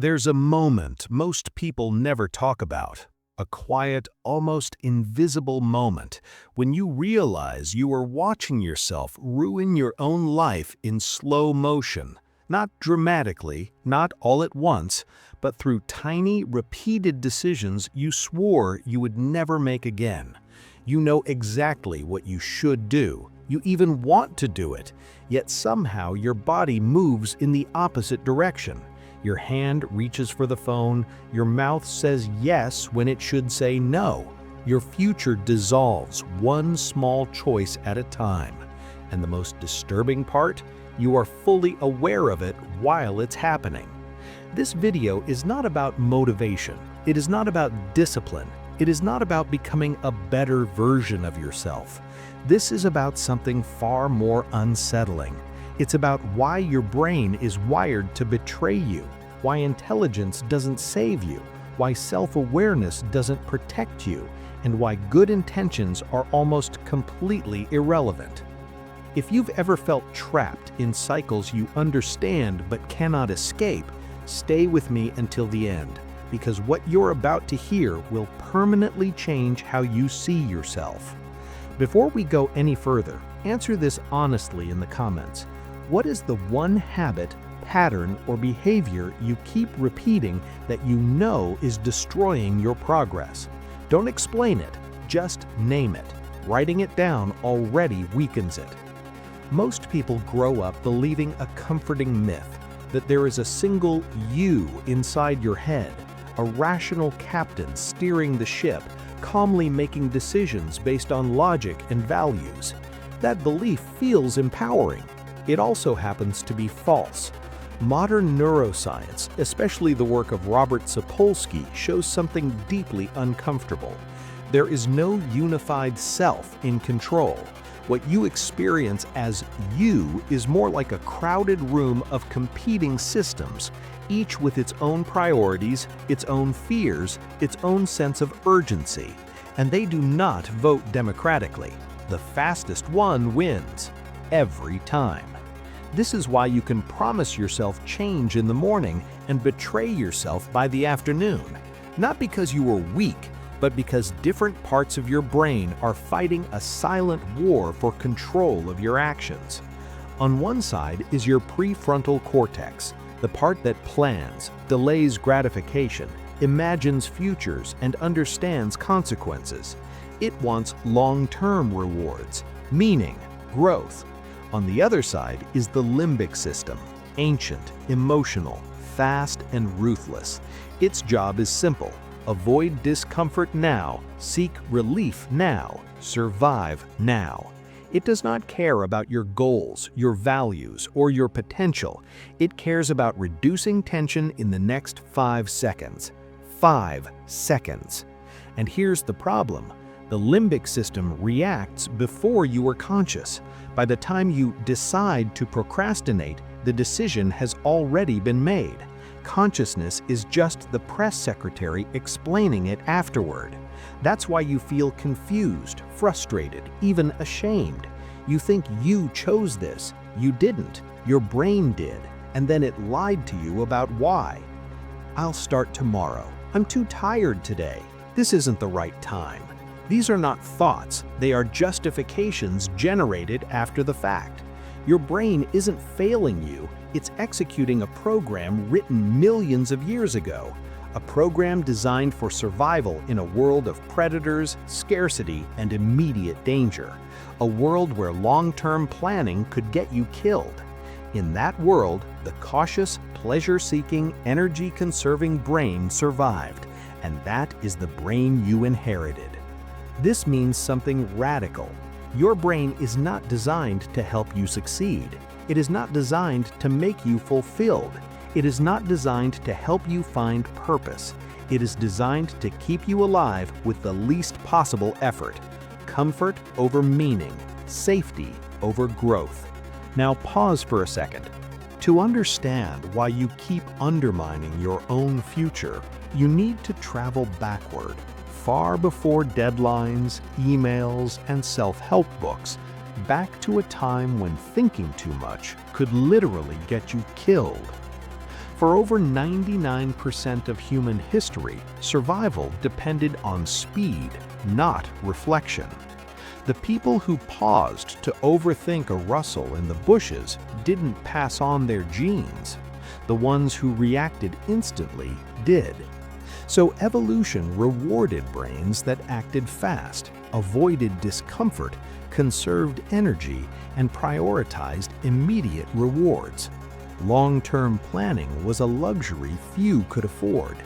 There's a moment most people never talk about, a quiet, almost invisible moment when you realize you are watching yourself ruin your own life in slow motion, not dramatically, not all at once, but through tiny, repeated decisions you swore you would never make again. You know exactly what you should do. You even want to do it, yet somehow your body moves in the opposite direction. Your hand reaches for the phone, your mouth says yes when it should say no. Your future dissolves one small choice at a time. And the most disturbing part? You are fully aware of it while it's happening. This video is not about motivation. It is not about discipline. It is not about becoming a better version of yourself. This is about something far more unsettling. It's about why your brain is wired to betray you, why intelligence doesn't save you, why self-awareness doesn't protect you, and why good intentions are almost completely irrelevant. If you've ever felt trapped in cycles you understand but cannot escape, stay with me until the end, because what you're about to hear will permanently change how you see yourself. Before we go any further, answer this honestly in the comments. What is the one habit, pattern, or behavior you keep repeating that you know is destroying your progress? Don't explain it, just name it. Writing it down already weakens it. Most people grow up believing a comforting myth that there is a single you inside your head, a rational captain steering the ship, calmly making decisions based on logic and values. That belief feels empowering. It also happens to be false. Modern neuroscience, especially the work of Robert Sapolsky, shows something deeply uncomfortable. There is no unified self in control. What you experience as you is more like a crowded room of competing systems, each with its own priorities, its own fears, its own sense of urgency. And they do not vote democratically. The fastest one wins, every time. This is why you can promise yourself change in the morning and betray yourself by the afternoon. Not because you are weak, but because different parts of your brain are fighting a silent war for control of your actions. On one side is your prefrontal cortex, the part that plans, delays gratification, imagines futures, and understands consequences. It wants long-term rewards, meaning, growth. On the other side is the limbic system, ancient, emotional, fast, and ruthless. Its job is simple: avoid discomfort now, seek relief now, survive now. It does not care about your goals, your values, or your potential. It cares about reducing tension in the next 5 seconds. 5 seconds. And here's the problem. The limbic system reacts before you are conscious. By the time you decide to procrastinate, the decision has already been made. Consciousness is just the press secretary explaining it afterward. That's why you feel confused, frustrated, even ashamed. You think you chose this. You didn't. Your brain did. And then it lied to you about why. I'll start tomorrow. I'm too tired today. This isn't the right time. These are not thoughts. They are justifications generated after the fact. Your brain isn't failing you. It's executing a program written millions of years ago. A program designed for survival in a world of predators, scarcity, and immediate danger. A world where long-term planning could get you killed. In that world, the cautious, pleasure-seeking, energy-conserving brain survived, and that is the brain you inherited. This means something radical. Your brain is not designed to help you succeed. It is not designed to make you fulfilled. It is not designed to help you find purpose. It is designed to keep you alive with the least possible effort. Comfort over meaning, safety over growth. Now pause for a second. To understand why you keep undermining your own future, you need to travel backward, far before deadlines, emails, and self-help books, back to a time when thinking too much could literally get you killed. For over 99% of human history, survival depended on speed, not reflection. The people who paused to overthink a rustle in the bushes didn't pass on their genes. The ones who reacted instantly did. So evolution rewarded brains that acted fast, avoided discomfort, conserved energy, and prioritized immediate rewards. Long-term planning was a luxury few could afford.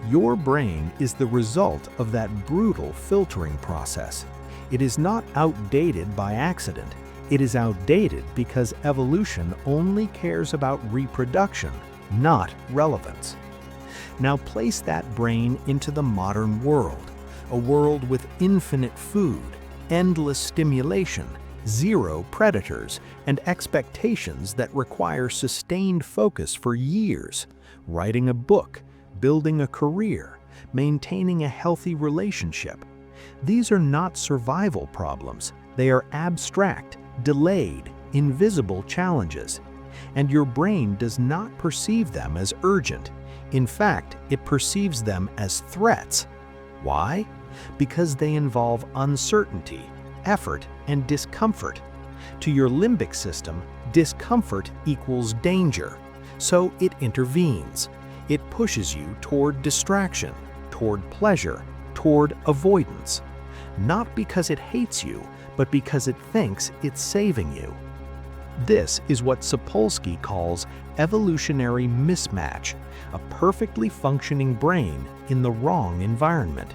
Your brain is the result of that brutal filtering process. It is not outdated by accident. It is outdated because evolution only cares about reproduction, not relevance. Now place that brain into the modern world, a world with infinite food, endless stimulation, zero predators, and expectations that require sustained focus for years. Writing a book, building a career, maintaining a healthy relationship. These are not survival problems. They are abstract, delayed, invisible challenges. And your brain does not perceive them as urgent. In fact, it perceives them as threats. Why? Because they involve uncertainty, effort, and discomfort. To your limbic system, discomfort equals danger, so it intervenes. It pushes you toward distraction, toward pleasure, toward avoidance. Not because it hates you, but because it thinks it's saving you. This is what Sapolsky calls evolutionary mismatch, a perfectly functioning brain in the wrong environment.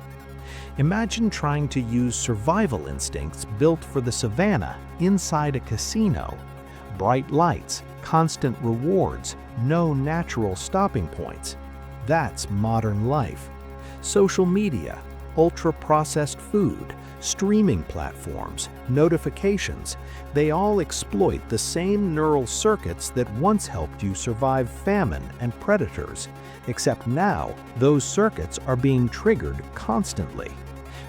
Imagine trying to use survival instincts built for the savannah inside a casino. Bright lights, constant rewards, no natural stopping points. That's modern life. Social media, ultra-processed food, streaming platforms, notifications, they all exploit the same neural circuits that once helped you survive famine and predators, except now those circuits are being triggered constantly.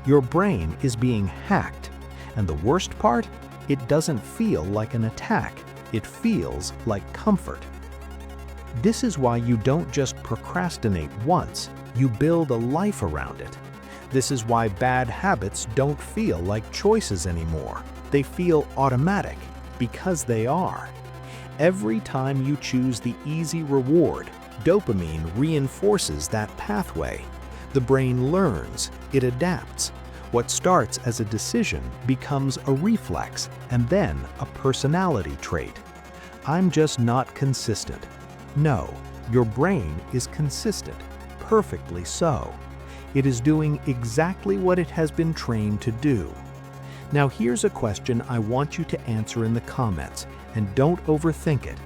Your brain is being hacked, and the worst part, it doesn't feel like an attack, it feels like comfort. This is why you don't just procrastinate once, you build a life around it. This is why bad habits don't feel like choices anymore. They feel automatic, because they are. Every time you choose the easy reward, dopamine reinforces that pathway. The brain learns, it adapts. What starts as a decision becomes a reflex, and then a personality trait. I'm just not consistent. No, your brain is consistent, perfectly so. It is doing exactly what it has been trained to do. Now here's a question I want you to answer in the comments, and don't overthink it.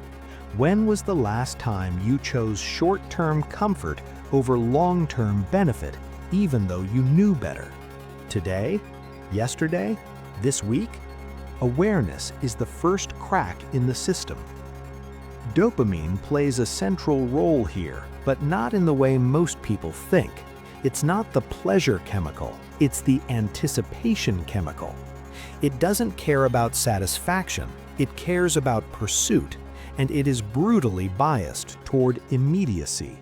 When was the last time you chose short-term comfort over long-term benefit, even though you knew better? Today? Yesterday? This week? Awareness is the first crack in the system. Dopamine plays a central role here, but not in the way most people think. It's not the pleasure chemical, it's the anticipation chemical. It doesn't care about satisfaction, it cares about pursuit, and it is brutally biased toward immediacy.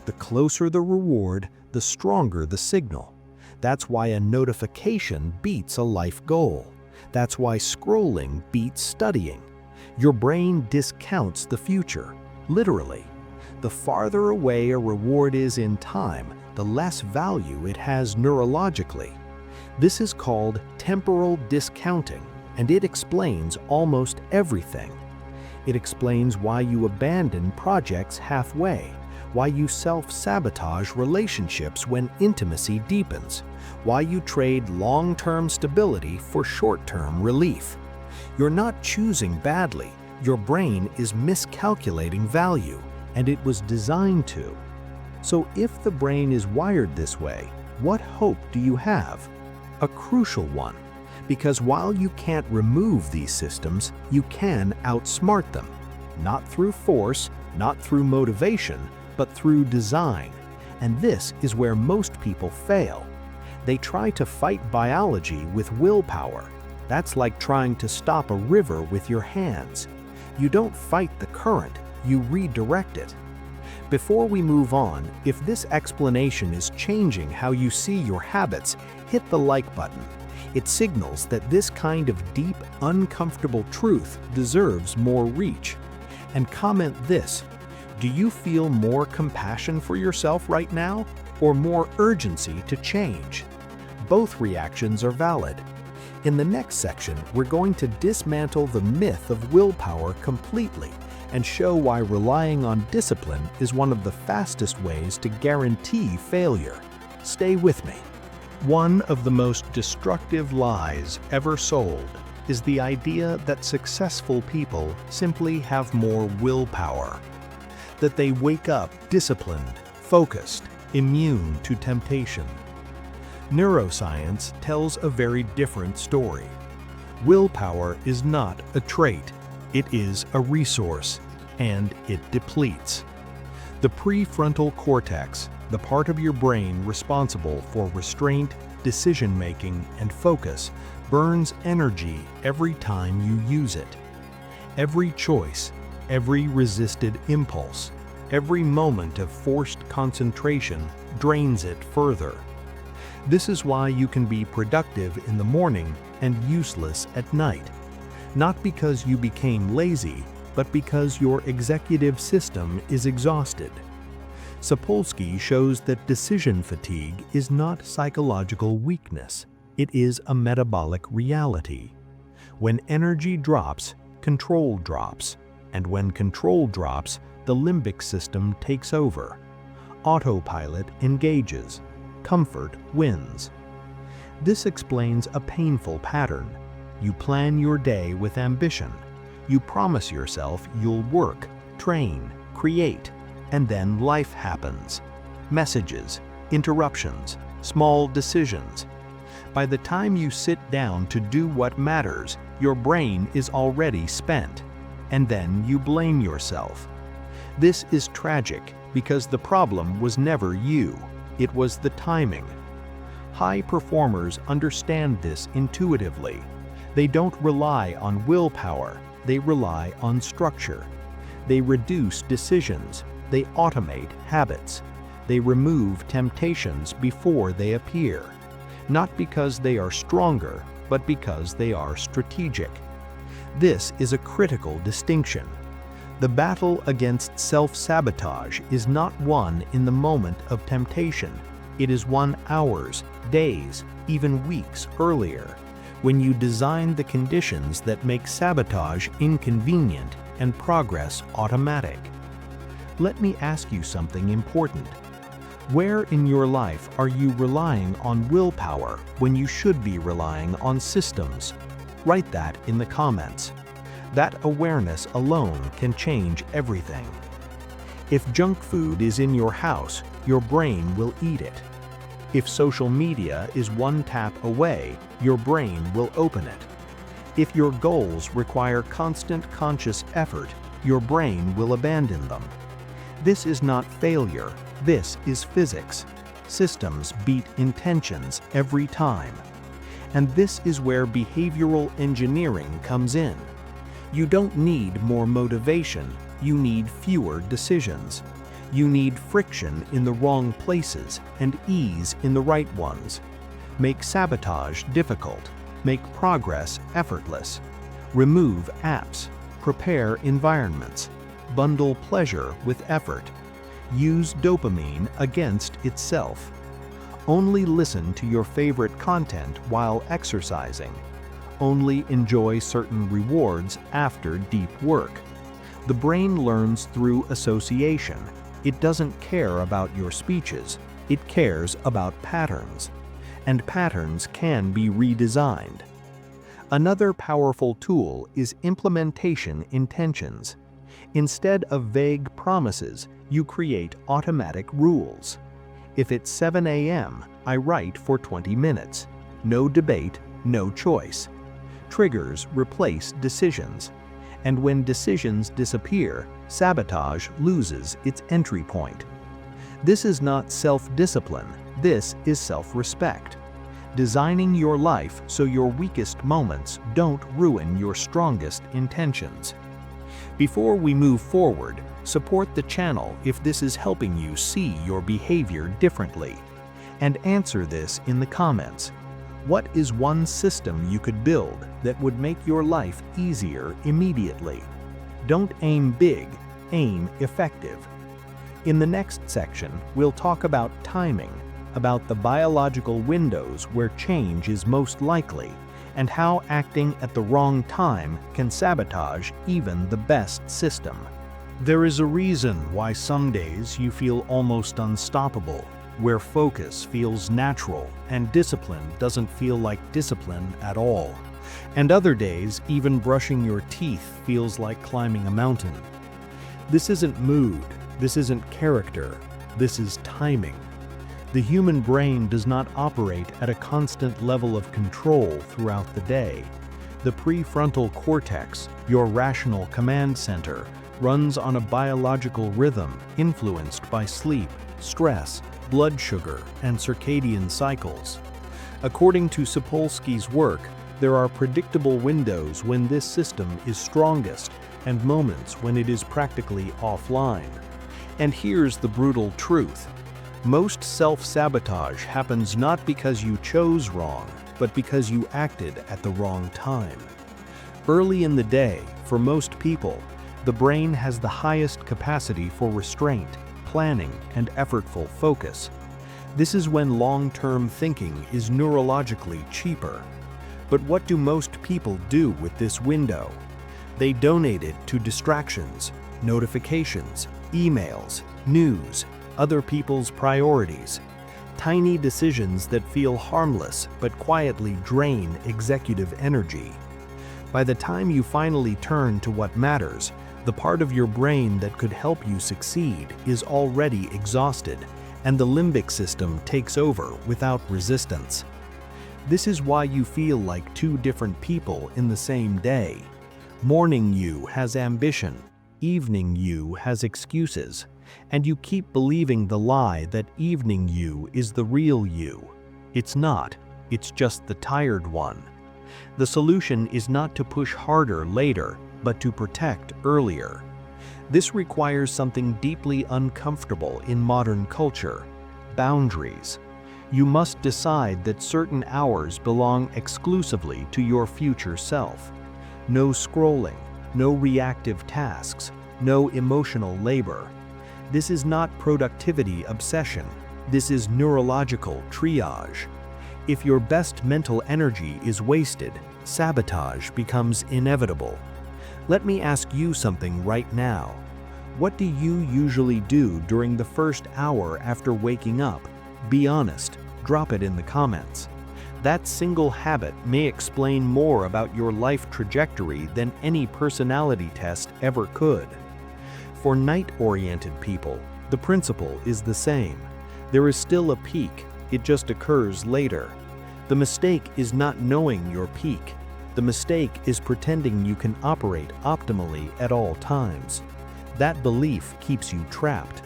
The closer the reward, the stronger the signal. That's why a notification beats a life goal. That's why scrolling beats studying. Your brain discounts the future, literally. The farther away a reward is in time, the less value it has neurologically. This is called temporal discounting, and it explains almost everything. It explains why you abandon projects halfway, why you self-sabotage relationships when intimacy deepens, why you trade long-term stability for short-term relief. You're not choosing badly, your brain is miscalculating value, and it was designed to. So if the brain is wired this way, what hope do you have? A crucial one, because while you can't remove these systems, you can outsmart them. Not through force, not through motivation, but through design. And this is where most people fail. They try to fight biology with willpower. That's like trying to stop a river with your hands. You don't fight the current, you redirect it. Before we move on, if this explanation is changing how you see your habits, hit the like button. It signals that this kind of deep, uncomfortable truth deserves more reach. And comment this: do you feel more compassion for yourself right now, or more urgency to change? Both reactions are valid. In the next section, we're going to dismantle the myth of willpower completely and show why relying on discipline is one of the fastest ways to guarantee failure. Stay with me. One of the most destructive lies ever sold is the idea that successful people simply have more willpower, that they wake up disciplined, focused, immune to temptation. Neuroscience tells a very different story. Willpower is not a trait. It is a resource, and it depletes. The prefrontal cortex, the part of your brain responsible for restraint, decision-making, and focus, burns energy every time you use it. Every choice, every resisted impulse, every moment of forced concentration drains it further. This is why you can be productive in the morning and useless at night. Not because you became lazy, but because your executive system is exhausted. Sapolsky shows that decision fatigue is not psychological weakness. It is a metabolic reality. When energy drops, control drops. And when control drops, the limbic system takes over. Autopilot engages. Comfort wins. This explains a painful pattern. You plan your day with ambition. You promise yourself you'll work, train, create, and then life happens. Messages, interruptions, small decisions. By the time you sit down to do what matters, your brain is already spent, and then you blame yourself. This is tragic because the problem was never you. It was the timing. High performers understand this intuitively. They don't rely on willpower, they rely on structure. They reduce decisions, they automate habits. They remove temptations before they appear. Not because they are stronger, but because they are strategic. This is a critical distinction. The battle against self-sabotage is not won in the moment of temptation. It is won hours, days, even weeks earlier, when you design the conditions that make sabotage inconvenient and progress automatic. Let me ask you something important. Where in your life are you relying on willpower when you should be relying on systems? Write that in the comments. That awareness alone can change everything. If junk food is in your house, your brain will eat it. If social media is one tap away, your brain will open it. If your goals require constant conscious effort, your brain will abandon them. This is not failure, this is physics. Systems beat intentions every time. And this is where behavioral engineering comes in. You don't need more motivation, you need fewer decisions. You need friction in the wrong places and ease in the right ones. Make sabotage difficult. Make progress effortless. Remove apps. Prepare environments. Bundle pleasure with effort. Use dopamine against itself. Only listen to your favorite content while exercising. Only enjoy certain rewards after deep work. The brain learns through association. It doesn't care about your speeches. It cares about patterns. And patterns can be redesigned. Another powerful tool is implementation intentions. Instead of vague promises, you create automatic rules. If it's 7 a.m., I write for 20 minutes. No debate, no choice. Triggers replace decisions. And when decisions disappear, sabotage loses its entry point. This is not self-discipline, this is self-respect. Designing your life so your weakest moments don't ruin your strongest intentions. Before we move forward, support the channel if this is helping you see your behavior differently. And answer this in the comments. What is one system you could build that would make your life easier immediately? Don't aim big, aim effective. In the next section, we'll talk about timing, about the biological windows where change is most likely, and how acting at the wrong time can sabotage even the best system. There is a reason why some days you feel almost unstoppable, where focus feels natural and discipline doesn't feel like discipline at all. And other days, even brushing your teeth feels like climbing a mountain. This isn't mood, this isn't character, this is timing. The human brain does not operate at a constant level of control throughout the day. The prefrontal cortex, your rational command center, runs on a biological rhythm influenced by sleep, stress, blood sugar, and circadian cycles. According to Sapolsky's work, there are predictable windows when this system is strongest and moments when it is practically offline. And here's the brutal truth. Most self-sabotage happens not because you chose wrong, but because you acted at the wrong time. Early in the day, for most people, the brain has the highest capacity for restraint, planning, and effortful focus. This is when long-term thinking is neurologically cheaper. But what do most people do with this window? They donate it to distractions, notifications, emails, news, other people's priorities, tiny decisions that feel harmless but quietly drain executive energy. By the time you finally turn to what matters, the part of your brain that could help you succeed is already exhausted, and the limbic system takes over without resistance. This is why you feel like two different people in the same day. Morning you has ambition, evening you has excuses, and you keep believing the lie that evening you is the real you. It's not, it's just the tired one. The solution is not to push harder later, but to protect earlier. This requires something deeply uncomfortable in modern culture: boundaries. You must decide that certain hours belong exclusively to your future self. No scrolling, no reactive tasks, no emotional labor. This is not productivity obsession. This is neurological triage. If your best mental energy is wasted, sabotage becomes inevitable. Let me ask you something right now. What do you usually do during the first hour after waking up? Be honest. Drop it in the comments. That single habit may explain more about your life trajectory than any personality test ever could. For night-oriented people, the principle is the same. There is still a peak, it just occurs later. The mistake is not knowing your peak. The mistake is pretending you can operate optimally at all times. That belief keeps you trapped.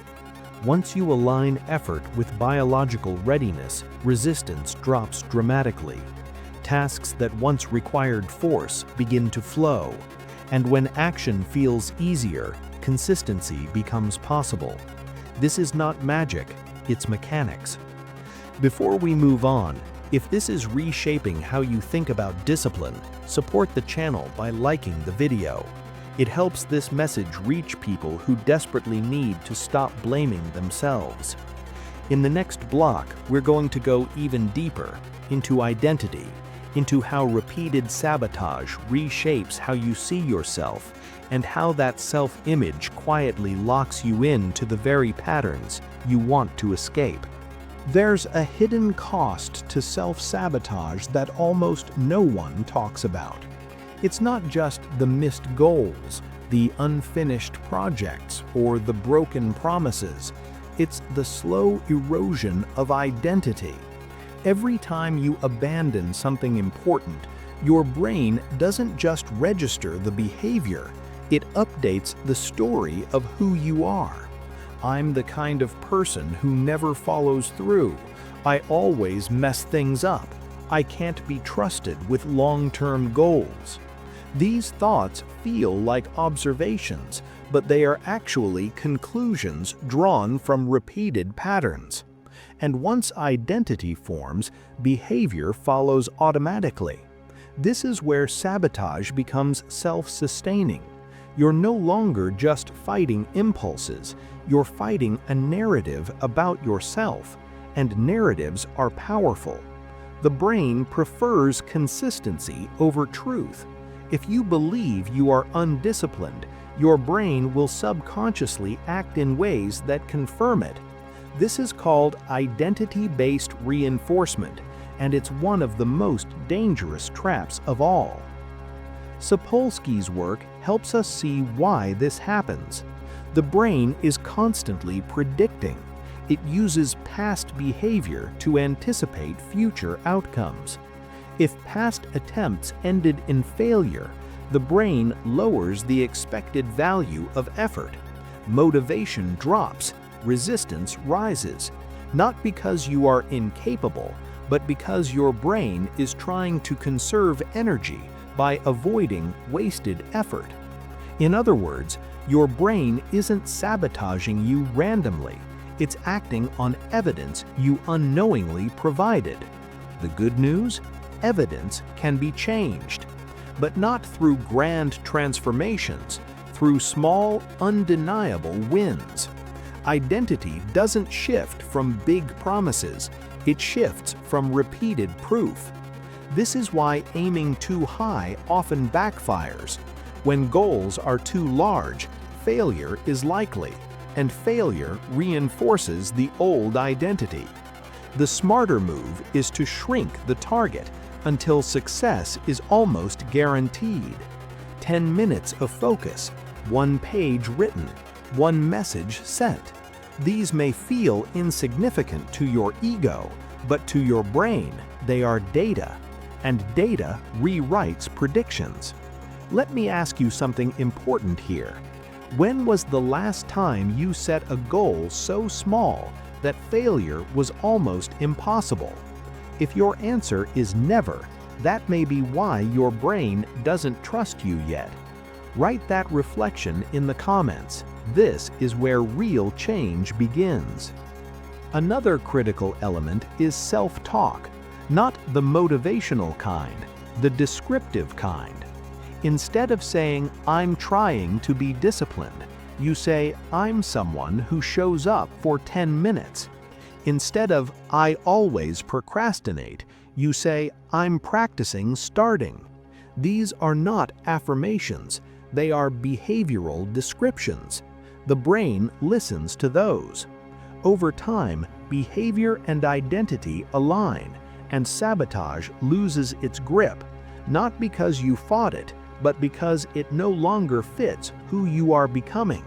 Once you align effort with biological readiness, resistance drops dramatically. Tasks that once required force begin to flow. And when action feels easier, consistency becomes possible. This is not magic, it's mechanics. Before we move on, if this is reshaping how you think about discipline, support the channel by liking the video. It helps this message reach people who desperately need to stop blaming themselves. In the next block, we're going to go even deeper into identity, into how repeated sabotage reshapes how you see yourself, and how that self-image quietly locks you into the very patterns you want to escape. There's a hidden cost to self-sabotage that almost no one talks about. It's not just the missed goals, the unfinished projects, or the broken promises. It's the slow erosion of identity. Every time you abandon something important, your brain doesn't just register the behavior, it updates the story of who you are. I'm the kind of person who never follows through. I always mess things up. I can't be trusted with long-term goals. These thoughts feel like observations, but they are actually conclusions drawn from repeated patterns. And once identity forms, behavior follows automatically. This is where sabotage becomes self-sustaining. You're no longer just fighting impulses, you're fighting a narrative about yourself, and narratives are powerful. The brain prefers consistency over truth. If you believe you are undisciplined, your brain will subconsciously act in ways that confirm it. This is called identity-based reinforcement, and it's one of the most dangerous traps of all. Sapolsky's work helps us see why this happens. The brain is constantly predicting. It uses past behavior to anticipate future outcomes. If past attempts ended in failure, the brain lowers the expected value of effort. Motivation drops, resistance rises, not because you are incapable, but because your brain is trying to conserve energy by avoiding wasted effort. In other words, your brain isn't sabotaging you randomly. It's acting on evidence you unknowingly provided. The good news? Evidence can be changed, but not through grand transformations, through small, undeniable wins. Identity doesn't shift from big promises, it shifts from repeated proof. This is why aiming too high often backfires. When goals are too large, failure is likely, and failure reinforces the old identity. The smarter move is to shrink the target until success is almost guaranteed. 10 minutes of focus, 1 page written, 1 message sent. These may feel insignificant to your ego, but to your brain, they are data, and data rewrites predictions. Let me ask you something important here. When was the last time you set a goal so small that failure was almost impossible? If your answer is never, that may be why your brain doesn't trust you yet. Write that reflection in the comments. This is where real change begins. Another critical element is self-talk, not the motivational kind, the descriptive kind. Instead of saying, "I'm trying to be disciplined," you say, "I'm someone who shows up for 10 minutes." Instead of, "I always procrastinate," you say, "I'm practicing starting." These are not affirmations, they are behavioral descriptions. The brain listens to those. Over time, behavior and identity align, and sabotage loses its grip, not because you fought it, but because it no longer fits who you are becoming.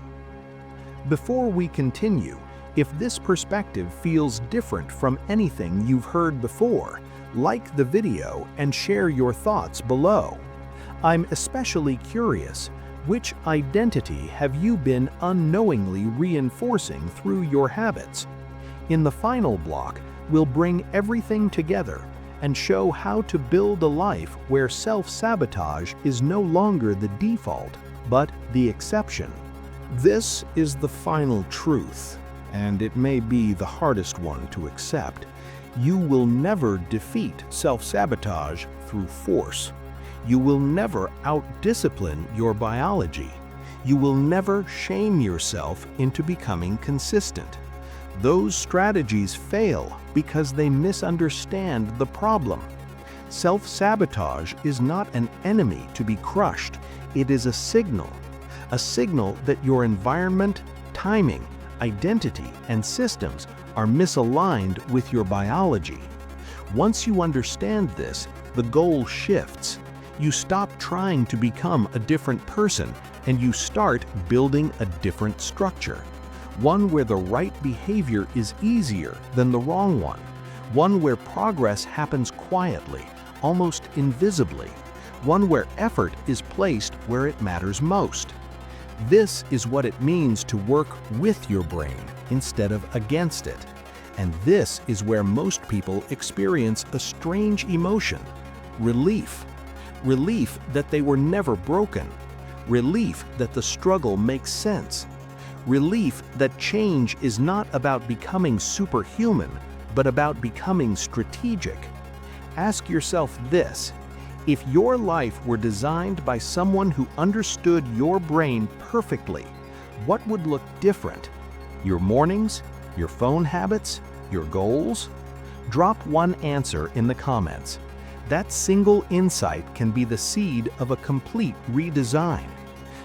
Before we continue, if this perspective feels different from anything you've heard before, like the video and share your thoughts below. I'm especially curious, which identity have you been unknowingly reinforcing through your habits? In the final block, we'll bring everything together and show how to build a life where self-sabotage is no longer the default, but the exception. This is the final truth, and it may be the hardest one to accept. You will never defeat self-sabotage through force. You will never out-discipline your biology. You will never shame yourself into becoming consistent. Those strategies fail because they misunderstand the problem. Self-sabotage is not an enemy to be crushed. It is a signal that your environment, timing, identity, and systems are misaligned with your biology. Once you understand this, the goal shifts. You stop trying to become a different person and you start building a different structure. One where the right behavior is easier than the wrong one. One where progress happens quietly, almost invisibly. One where effort is placed where it matters most. This is what it means to work with your brain instead of against it. And this is where most people experience a strange emotion, relief. relief that they were never broken, relief that the struggle makes sense, relief that change is not about becoming superhuman, but about becoming strategic. Ask yourself this: if your life were designed by someone who understood your brain perfectly, what would look different? Your mornings? Your phone habits? Your goals? Drop one answer in the comments. That single insight can be the seed of a complete redesign.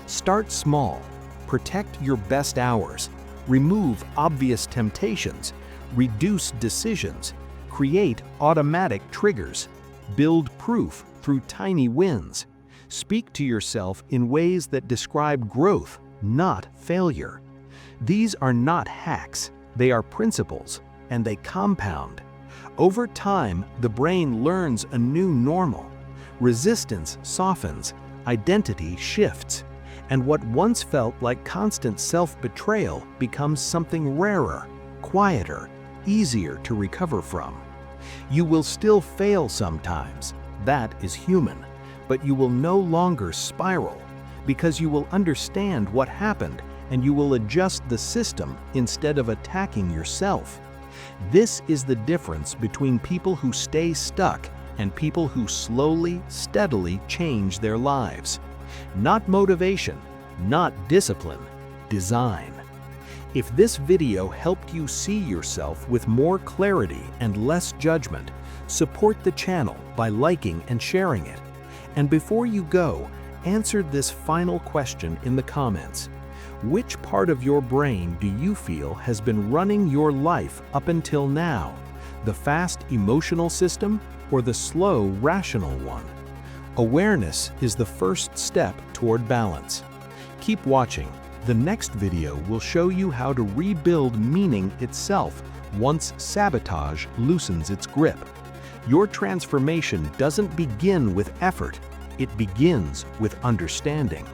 Start small. Protect your best hours. Remove obvious temptations. Reduce decisions. Create automatic triggers. Build proof through tiny wins. Speak to yourself in ways that describe growth, not failure. These are not hacks, they are principles, and they compound. Over time, the brain learns a new normal. Resistance softens, identity shifts, and what once felt like constant self-betrayal becomes something rarer, quieter, easier to recover from. You will still fail sometimes, that is human, but you will no longer spiral, because you will understand what happened and you will adjust the system instead of attacking yourself. This is the difference between people who stay stuck and people who slowly, steadily change their lives. Not motivation, not discipline, design. If this video helped you see yourself with more clarity and less judgment, support the channel by liking and sharing it. And before you go, answer this final question in the comments. Which part of your brain do you feel has been running your life up until now? The fast emotional system or the slow rational one? Awareness is the first step toward balance. Keep watching. The next video will show you how to rebuild meaning itself once sabotage loosens its grip. Your transformation doesn't begin with effort, it begins with understanding.